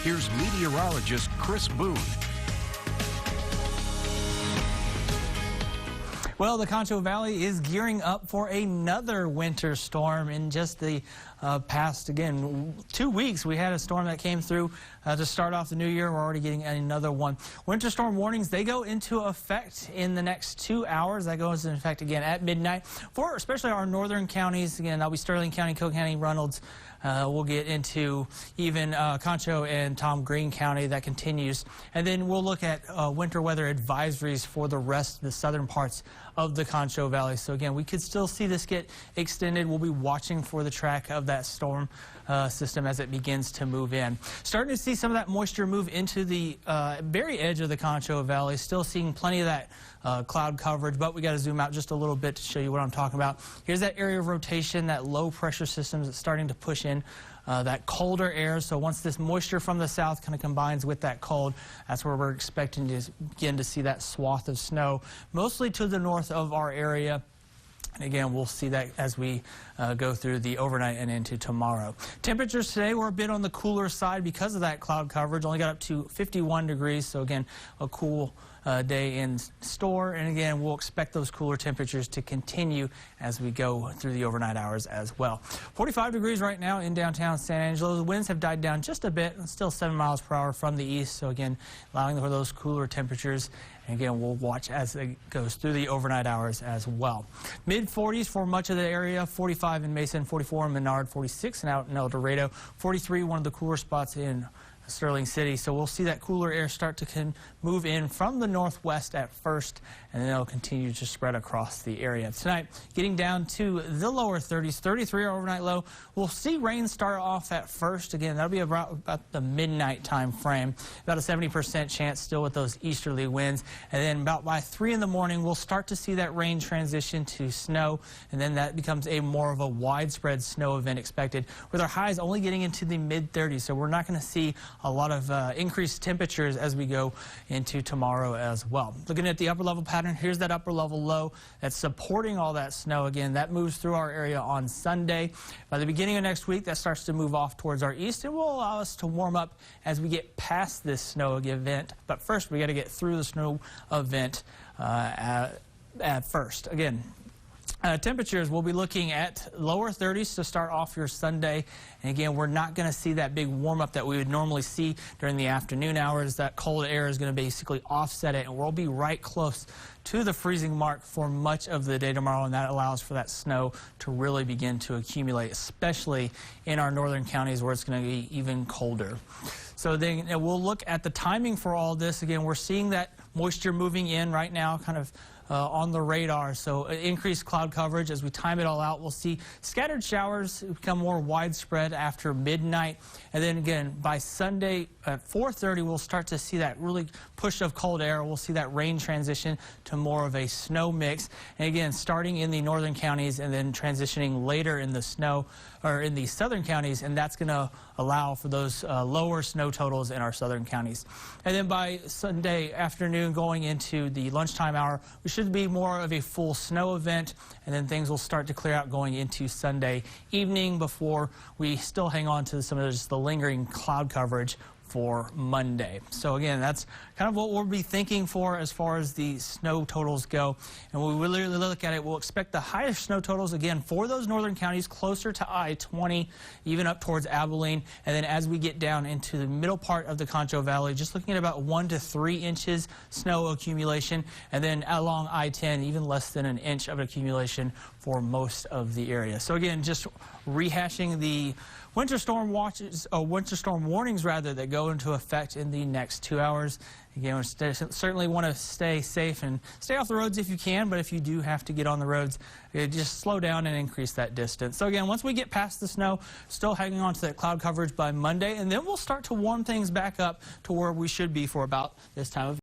Here's meteorologist Chris Boone. Well, the Concho Valley is gearing up for another winter storm. In just the past, 2 weeks, we had a storm that came through to start off the new year. We're already getting another one. Winter storm warnings, they go into effect in the next 2 hours. That goes into effect again at midnight for especially our northern counties. Again, that'll be Sterling County, Cook County, Reynolds. We'll get into even Concho and Tom Green County. That continues. And then we'll look at winter weather advisories for the rest of the southern parts of the Concho Valley. So again, we could still see this get extended. We'll be watching for the track of that storm system as it begins to move in. Starting to see some of that moisture move into the very edge of the Concho Valley. Still seeing plenty of that cloud coverage, but we got to zoom out just a little bit to show you what I'm talking about. Here's that area of rotation, that low pressure system that's starting to push in that colder air. So once this moisture from the south kind of combines with that cold, that's where we're expecting to begin to see that swath of snow, mostly to the north of our area. And again, we'll see that as we go through the overnight and into tomorrow. Temperatures today were a bit on the cooler side because of that cloud coverage. Only got up to 51 degrees. So again, a cool day in store. And again, we'll expect those cooler temperatures to continue as we go through the overnight hours as well. 45 degrees right now in downtown San Angelo. The winds have died down just a bit. It's still 7 miles per hour from the east. So again, allowing for those cooler temperatures. And again, we'll watch as it goes through the overnight hours as well. Mid-40s for much of the area, 45 in Mason, 44 in Menard, 46 and out in El Dorado, 43 one of the cooler spots in Sterling City. So we'll see that cooler air start to move in from the northwest at first, and then it'll continue to spread across the area. Tonight, getting down to the lower 30s, 33 our overnight low. We'll see rain start off at first. Again, that'll be about the midnight time frame. About a 70% chance still with those easterly winds. And then about by 3 in the morning, we'll start to see that rain transition to snow, and then that becomes a more of a widespread snow event expected, with our highs only getting into the mid-30s. So we're not going to see a lot of increased temperatures as we go into tomorrow as well. Looking at the upper level pattern, here's that upper level low that's supporting all that snow. Again, that moves through our area on Sunday. By the beginning of next week, that starts to move off towards our east and will allow us to warm up as we get past this snow event. But first, we got to get through the snow event at first. Again, temperatures, we'll be looking at lower 30s to start off your Sunday. And again, we're not going to see that big warm up that we would normally see during the afternoon hours. That cold air is going to basically offset it, and we'll be right close to the freezing mark for much of the day tomorrow, and that allows for that snow to really begin to accumulate, especially in our northern counties where it's going to be even colder. So then we'll look at the timing for all this. Again, we're seeing that moisture moving in right now, kind of on the radar. So increased cloud coverage. As we time it all out, we'll see scattered showers become more widespread after midnight. And then again, by Sunday at 4:30, we'll start to see that really push of cold air. We'll see that rain transition to more of a snow mix. And again, starting in the northern counties and then transitioning later in the snow or in the southern counties. And that's going to allow for those lower snow totals in our southern counties. And then by Sunday afternoon going into the lunchtime hour, we should be more of a full snow event, and then things will start to clear out going into Sunday evening before we still hang on to some of just the lingering cloud coverage for Monday. So again, that's kind of what we'll be thinking for as far as the snow totals go. And when we really look at it, we'll expect the highest snow totals again for those northern counties closer to I-20, even up towards Abilene. And then as we get down into the middle part of the Concho Valley, just looking at about 1 to 3 inches snow accumulation. And then along I-10, even less than an inch of accumulation for most of the area. So again, just rehashing the winter storm warnings rather, that go into effect in the next 2 hours. Again, we certainly want to stay safe and stay off the roads if you can, but if you do have to get on the roads, just slow down and increase that distance. So again, once we get past the snow, still hanging on to that cloud coverage by Monday, and then we'll start to warm things back up to where we should be for about this time of year.